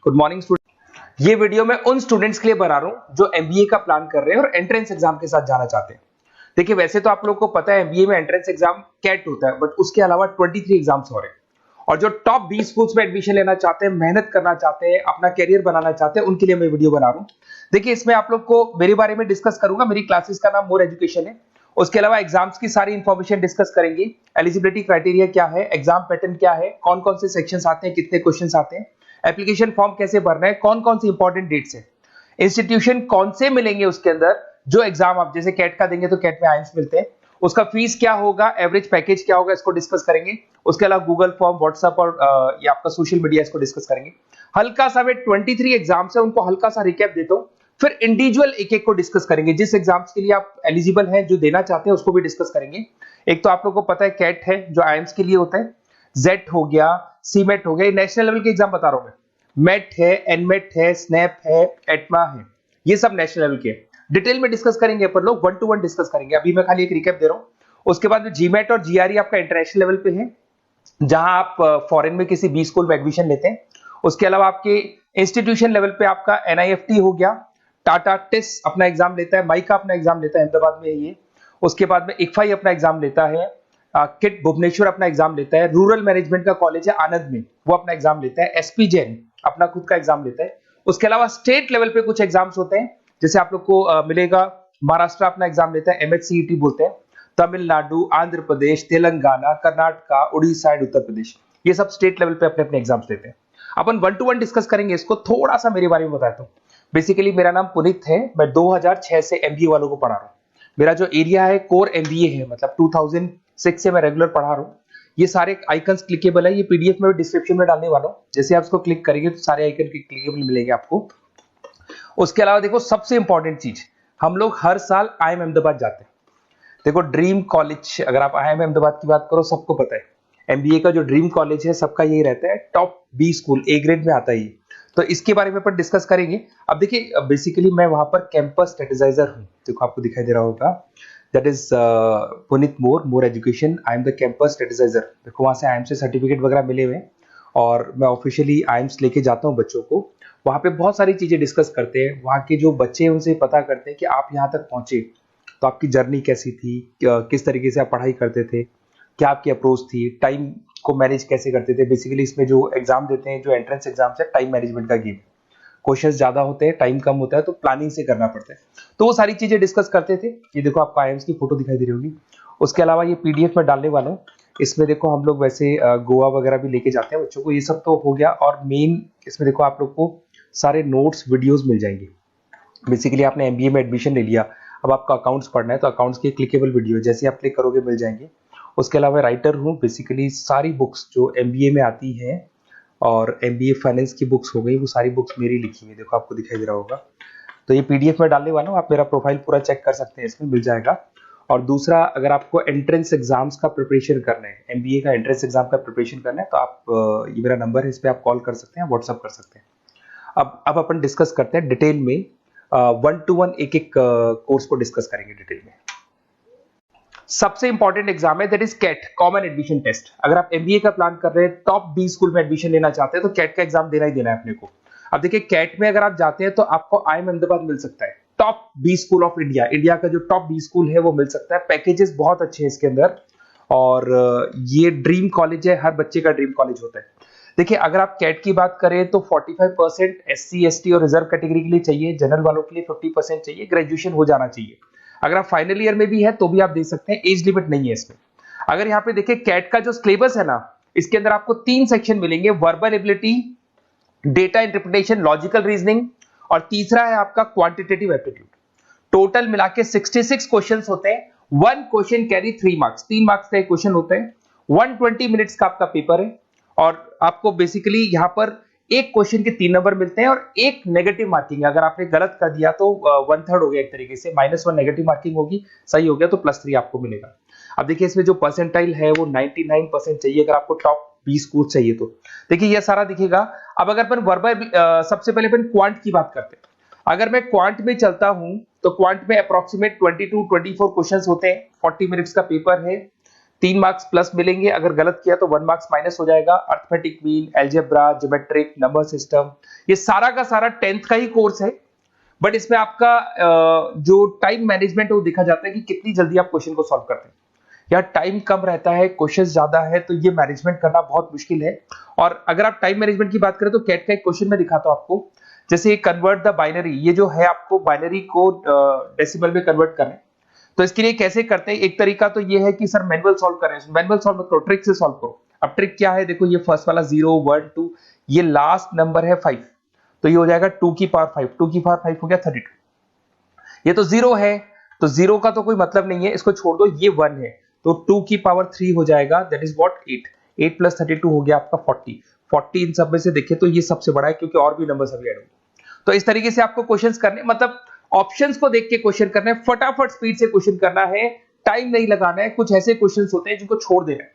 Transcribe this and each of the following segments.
Good morning student. ये video मैं उन स्टूडेंट्स के लिए बना रहा हूं जो एमबीए का प्लान कर रहे हैं और एंट्रेंस एग्जाम के साथ जाना चाहते हैं। देखिए वैसे तो आप लोगों को पता है एमबीए में एंट्रेंस एग्जाम कैट होता है, बट उसके अलावा 23 एग्जाम्स हो रहे हैं और जो टॉप 20 स्कूल्स में एडमिशन लेना चाहते हैं, मेहनत करना चाहते हैं, अपना कैरियर बनाना चाहते हैं, उनके लिए मैं वीडियो बना रहा हूं। देखिए इसमें आप लोग को मेरे बारे में डिस्कस करूंगा। मेरी क्लासेस का नाम मोर एजुकेशन है। उसके अलावा एग्जाम्स की सारी इंफॉर्मेशन डिस्कस करेंगे। एलिजिबिलिटी क्राइटेरिया क्या है, एग्जाम पैटर्न क्या है, कौन कौन से सेक्शंस आते हैं, कितने क्वेश्चंस आते हैं, एप्लीकेशन फॉर्म कैसे भरना है, कौन कौन सी इंपॉर्टेंट डेट्स है, इंस्टीट्यूशन कौन से मिलेंगे उसके अंदर, जो एग्जाम आप जैसे कैट का देंगे तो कैट में आइएम्स मिलते हैं, उसका फीस क्या होगा, एवरेज पैकेज क्या होगा, इसको डिस्कस करेंगे। उसके अलावा गूगल फॉर्म, व्हाट्सएप और ये आपका सोशल मीडिया, इसको डिस्कस करेंगे। हल्का सा वे 23 एग्जाम्स है उनको हल्का सा रिकैप देता हूं, फिर इंडिविजुअल एक एक को डिस्कस करेंगे। जिस एग्जाम्स के लिए आप एलिजिबल हैं, जो देना चाहते हैं, उसको भी डिस्कस करेंगे। एक तो आप लोगों को पता है कैट है जो आईएम्स के लिए होता है, जेट हो गया, सीमेट हो गया, नेशनल लेवल के एग्जाम बता रहा हूं मैं। मेट है, एनमेट है, स्नैप है, एटमा है, ये सब नेशनल लेवल के डिटेल में डिस्कस करेंगे। अपन लोग 1 to 1 डिस्कस करेंगे। अभी मैं खाली एक रिकैप दे रहा हूं। उसके बाद में जीमेट और जीआरई आपका इंटरनेशनल लेवल पे है, जहां आप फॉरेन में किसी बी स्कूल में एडमिशन लेते हैं। उसके अलावा आपके इंस्टीट्यूशन लेवल पे आपका एनआईएफटी हो गया, टाटा टिस अपना एग्जाम लेता है, माइका अपना एग्जाम लेता है, अहमदाबाद में है ये। उसके बाद में इक्फाई अपना एग्जाम लेता है, किट भुवनेश्वर अपना एग्जाम लेता है, रूरल मैनेजमेंट का कॉलेज है आनंद में, वो अपना एग्जाम लेता है, एसपी जैन अपना खुद का एग्जाम लेता है। उसके अलावा स्टेट लेवल पे कुछ एग्जाम्स होते हैं, जैसे आप लोग को मिलेगा महाराष्ट्र अपना एग्जाम लेता है, एमएचसीईटी बोलते हैं, तमिलनाडु, आंध्र प्रदेश, तेलंगाना, कर्नाटका, उड़ीसा एंड उत्तर प्रदेश, ये सब स्टेट लेवल पे अपने अपने एग्जाम्स लेते हैं। अपन 1 to 1 डिस्कस करेंगे। इसको थोड़ा सा मेरे बारे में बताता हूँ। बेसिकली मेरा नाम पुनीत है, मैं 2006 से एमबीए वालों को पढ़ा रहा हूँ। मेरा जो एरिया है कोर एमबीए है, मतलब 2006 से मैं रेगुलर पढ़ा रहा हूँ। ये सारे आइकन्स क्लिकेबल है, ये पीडीएफ में डिस्क्रिप्शन में डालने वाला हूँ। जैसे आप इसको क्लिक करेंगे तो सारे आइकन क्लिकेबल मिलेंगे आपको। उसके अलावा देखो सबसे इंपॉर्टेंट चीज, हम लोग हर साल आईएम अहमदाबाद जाते हैं। देखो ड्रीम कॉलेज, अगर आप आईएम अहमदाबाद की बात करो, सबको पता है एमबीए का जो ड्रीम कॉलेज है सबका यही रहता है, top B school, A grade में आता है ये। तो इसके बारे में अपन डिस्कस करेंगे। अब देखिए बेसिकली मैं वहां पर कैंपस स्ट्रेटेजाइजर हूँ, देखो आपको दिखाई दे रहा होगा, that is Puneet more education, I am the campus strategizer. देखो वहां से आईएम से सर्टिफिकेट वगैरह मिले हुए और मैं ऑफिशियली आईएम्स लेके जाता हूँ बच्चों को। वहां पे बहुत सारी चीजें डिस्कस करते हैं, वहां के जो बच्चे हैं उनसे पता करते हैं कि आप यहाँ तक पहुंचे तो आपकी जर्नी कैसी थी, किस तरीके से आप पढ़ाई करते थे, क्या आपकी अप्रोच थी, टाइम को मैनेज कैसे करते थे। बेसिकली इसमें जो एग्जाम देते हैं, जो एंट्रेंस एग्जाम्स है, टाइम मैनेजमेंट का गेम। क्वेश्चंस ज्यादा होते हैं, टाइम कम होता है, तो प्लानिंग से करना पड़ता है। तो वो सारी चीजें डिस्कस करते थे। ये देखो आपको आईएम्स की फोटो दिखाई दे रही होगी। उसके अलावा ये पीडीएफ में डालने वाला हूँ। इसमें देखो हम लोग वैसे गोवा वगैरह भी लेके जाते हैं बच्चों को, ये सब तो हो गया। और मेन इसमें देखो आप लोग को सारे नोट्स, वीडियोस मिल जाएंगे। बेसिकली आपने एमबीए में एडमिशन ले लिया, अब आपका अकाउंट्स पढ़ना है तो अकाउंट्स की क्लिकेबल वीडियो जैसे आप क्लिक करोगे मिल जाएंगे। उसके अलावा राइटर हूँ, बेसिकली सारी बुक्स जो एमबीए में आती हैं और एमबीए फाइनेंस की बुक्स हो गई, वो सारी बुक्स मेरी लिखी हुई, देखो आपको दिखाई दे रहा होगा। तो ये पीडीएफ में डालने वाला हूँ, आप मेरा प्रोफाइल पूरा चेक कर सकते हैं, इसमें मिल जाएगा। और दूसरा, अगर आपको एंट्रेंस एग्जाम्स का प्रिपरेशन करना है, एमबीए का एंट्रेंस एग्जाम का प्रिपरेशन करना है, तो आप ये मेरा नंबर है, इस पर आप कॉल कर सकते हैं, व्हाट्सअप कर सकते हैं। अब अपन डिस्कस करते हैं डिटेल में, 1 to 1 एक एक कोर्स को डिस्कस करेंगे डिटेल में। सबसे इंपॉर्टेंट एग्जाम है that is CAT, common admission test. अगर आप एमबीए का प्लान कर रहे हैं, टॉप बी स्कूल में एडमिशन लेना चाहते हैं, तो कैट का एग्जाम देना ही देना है अपने को। अब देखिए कैट में अगर आप जाते हैं तो आपको आईएम अहमदाबाद मिल सकता है, top B school of India, India का जो टॉप बी स्कूल है वो मिल सकता है। पैकेजेस बहुत अच्छे हैं इसके अंदर और ये ड्रीम कॉलेज है, हर बच्चे का ड्रीम कॉलेज होता है। देखिए अगर आप कैट की बात करें तो 45% एससी एसटी और रिजर्व कैटेगरी के लिए चाहिए, जनरल वालों के लिए 50% चाहिए, ग्रेजुएशन हो जाना चाहिए। अगर आप फाइनल ईयर में भी है तो भी आप दे सकते हैं, एज लिमिट नहीं है इसमें। अगर यहाँ पे देखिए कैट का जो सिलेबस है ना, इसके अंदर आपको 3 सेक्शन मिलेंगे, verbal ability, data interpretation, logical reasoning, और तीसरा है आपका क्वांटिटेटिव एप्टीट्यूड। टोटल मिला के 66 क्वेश्चंस होते हैं। 1 क्वेश्चन कैरी 3 मार्क्स, 3 मार्क्स का एक क्वेश्चन होता है। 120 मिनट्स का आपका पेपर है और आपको बेसिकली यहाँ पर एक क्वेश्चन के 3 नंबर मिलते हैं और एक नेगेटिव मार्किंग है। अगर आपने गलत कर दिया तो 1/3 हो गया एक तरीके से, -1 नेगेटिव मार्किंग होगी, सही हो गया तो +3 आपको मिलेगा। अब देखिए इसमें जो परसेंटाइल है वो 99% चाहिए, अगर आपको टॉप 20 कोर्स चाहिए तो। देखिए ये सारा दिखेगा। अब अगर अपन वर्बल, सबसे पहले अपन क्वांट की बात करते हैं। अगर मैं क्वांट में चलता हूं तो क्वांट में अप्रोक्सीमेट 22-24 क्वेश्चंस होते हैं, 40 मिनट्स का पेपर है, 3 मार्क्स प्लस मिलेंगे, अगर गलत किया तो 1 मार्क्स माइनस हो जाएगा। Arithmetic mean, algebra, geometric, number system, ये सारा का सारा 10th का ही कोर्स है, बट इसमें आपका जो टाइम मैनेजमेंट है वो देखा जाता है कि कितनी जल्दी आप क्वेश्चन को सॉल्व करते हैं। या टाइम कम रहता है, क्वेश्चन ज्यादा है, तो ये मैनेजमेंट करना बहुत मुश्किल है। और अगर आप टाइम मैनेजमेंट की बात करें तो कैट का एक क्वेश्चन मैं दिखाता हूं आपको, जैसे कन्वर्ट द बाइनरी, ये जो है आपको बाइनरी को डेसिमल में कन्वर्ट करना है। तो इसके लिए कैसे करते हैं, एक तरीका तो ये है कि सर मैनुअल सॉल्व करें, मैनुअल सॉल्व मत करो, ट्रिक से सॉल्व करो। अब ट्रिक क्या है, देखो ये फर्स्ट वाला 0 1 2, ये लास्ट नंबर है 5, तो ये हो जाएगा 2 की पावर 5, 2 की पावर 5 हो गया 32। ये तो 0 है, तो 0 का तो कोई मतलब नहीं है, इसको छोड़ दो, ये 1 है, तो 2 की पावर 3 हो जाएगा, दैट इज व्हाट 8, 8 प्लस 32 हो गया आपका 40। 40 इन सब में से देखिए तो ये सबसे बड़ा है, क्योंकि और भी नंबर अभी ऐड होंगे। तो इस तरीके से आपको क्वेश्चंस करने, मतलब ऑप्शंस को देख के क्वेश्चन करना है, फटाफट स्पीड से क्वेश्चन करना है, टाइम नहीं लगाना है। कुछ ऐसे क्वेश्चंस होते हैं जिनको छोड़ देना है,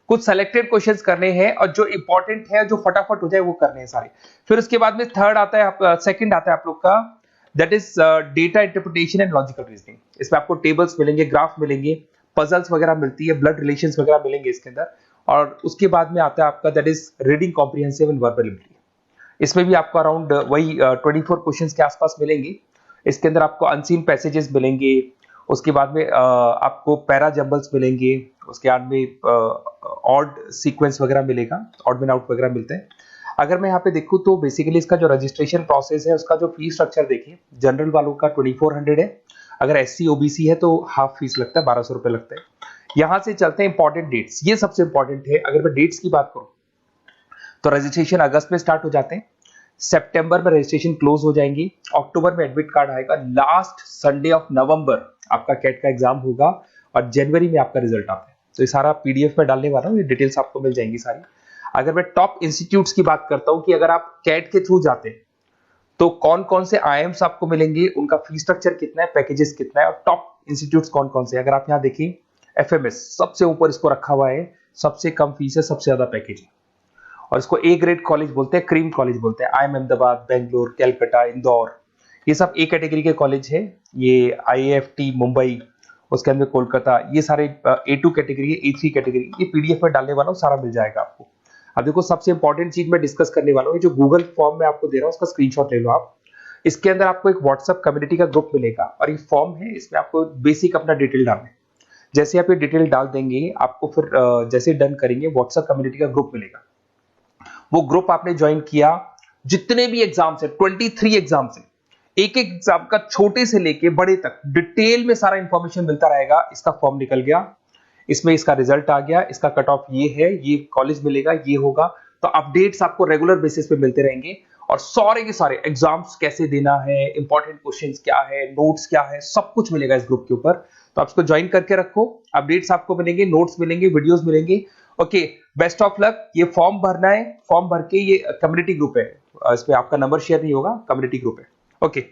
कुछ सेलेक्टेड क्वेश्चंस करने हैं, और जो इंपॉर्टेंट है, जो फटाफट हो जाए वो करने हैं सारे। फिर उसके बाद में थर्ड आता है, सेकंड आता है आप लोग का, that is data interpretation and logical reasoning. इसमें आपको टेबल्स मिलेंगे, ग्राफ मिलेंगे, पजल्स वगैरह मिलती है, ब्लड रिलेशंस वगैरह मिलेंगे इसके अंदर। और उसके बाद में आता है आपका that is reading comprehensive and verbal ability. इसमें भी आपको अराउंड वही 24 क्वेश्चंस के आसपास मिलेंगे। इसके अंदर आपको अनसीन पैसेजेस मिलेंगे, उसके बाद में आपको पैरा जंबल्स मिलेंगे, उसके बाद में ऑड सीक्वेंस वगैरह मिलेगा, ऑड में आउट वगैरह मिलते हैं। अगर मैं यहाँ पे देखूँ तो बेसिकली इसका जो रजिस्ट्रेशन प्रोसेस है, उसका जो फीस स्ट्रक्चर देखिए, जनरल वालों का 2400 है, अगर एससी ओबीसी है तो हाफ फीस लगता है, 1200 रुपए लगता है। यहां से चलते हैं इंपॉर्टेंट डेट्स, ये सबसे इंपॉर्टेंट है। अगर मैं डेट्स की बात करूं तो रजिस्ट्रेशन अगस्त में स्टार्ट हो जाते हैं, सितंबर में रजिस्ट्रेशन क्लोज हो जाएंगी, अक्टूबर में एडमिट कार्ड आएगा, लास्ट संडे ऑफ नवंबर आपका कैट का एग्जाम होगा, और जनवरी में आपका रिजल्ट आता है। तो ये सारा पीडीएफ में डालने वाला हूँ, ये डिटेल्स आपको मिल जाएंगी सारी। अगर मैं टॉप इंस्टीट्यूट्स की बात करता हूं कि अगर आप कैट के थ्रू जाते हैं तो कौन कौन से आईएम्स आपको मिलेंगे, उनका फीस स्ट्रक्चर कितना है, पैकेजेस कितना है, और टॉप इंस्टीट्यूट्स कौन कौन से। अगर आप यहाँ देखिए एफएमएस सबसे ऊपर इसको रखा हुआ है, सबसे कम फीस है, सबसे ज्यादा पैकेज है, और इसको ए ग्रेड कॉलेज बोलते हैं, क्रीम कॉलेज बोलते हैं। आईएम अहमदाबाद, बेंगलोर, कैलकाटा, इंदौर, ये सब ए कैटेगरी के कॉलेज है। ये आईएएफटी मुंबई, उसके अंदर कोलकाता, ये सारे A2 कैटेगरी है, A3 कैटेगरी। ये पीडीएफ में डालने वाला हूँ, सारा मिल जाएगा आपको। अब देखो सबसे इंपॉर्टेंट चीज मैं डिस्कस करने वाला हूँ, जो गूगल फॉर्म में आपको दे रहा हूँ उसका स्क्रीनशॉट ले लो आप। इसके अंदर आपको एक व्हाट्सएप कम्युनिटी का ग्रुप मिलेगा, और ये फॉर्म है, इसमें आपको बेसिक अपना डिटेल डालना है। जैसे आप ये डिटेल डाल देंगे, आपको फिर जैसे डन करेंगे, व्हाट्सएप कम्युनिटी का ग्रुप मिलेगा। वो ग्रुप आपने ज्वाइन किया, जितने भी एग्जाम्स है, 23 एग्जाम्स है, एक एक एग्जाम का छोटे से लेके बड़े तक डिटेल में सारा इंफॉर्मेशन मिलता रहेगा। इसका फॉर्म निकल गया, इसमें इसका रिजल्ट आ गया, इसका कट ऑफ ये है, ये कॉलेज मिलेगा, ये होगा। तो अपडेट्स आपको रेगुलर बेसिस पे मिलते रहेंगे, और सारे के सारे एग्जाम्स कैसे देना है, इंपॉर्टेंट क्वेश्चंस क्या है, नोट्स क्या है, सब कुछ मिलेगा इस ग्रुप के ऊपर। तो आप इसको ज्वाइन करके रखो, अपडेट्स आपको मिलेंगे, नोट्स मिलेंगे, वीडियोस मिलेंगे। Okay, best of luck. ये फॉर्म भरना है, फॉर्म भर के, ये कम्युनिटी ग्रुप है, इस पे आपका नंबर शेयर नहीं होगा, कम्युनिटी ग्रुप है। ओके।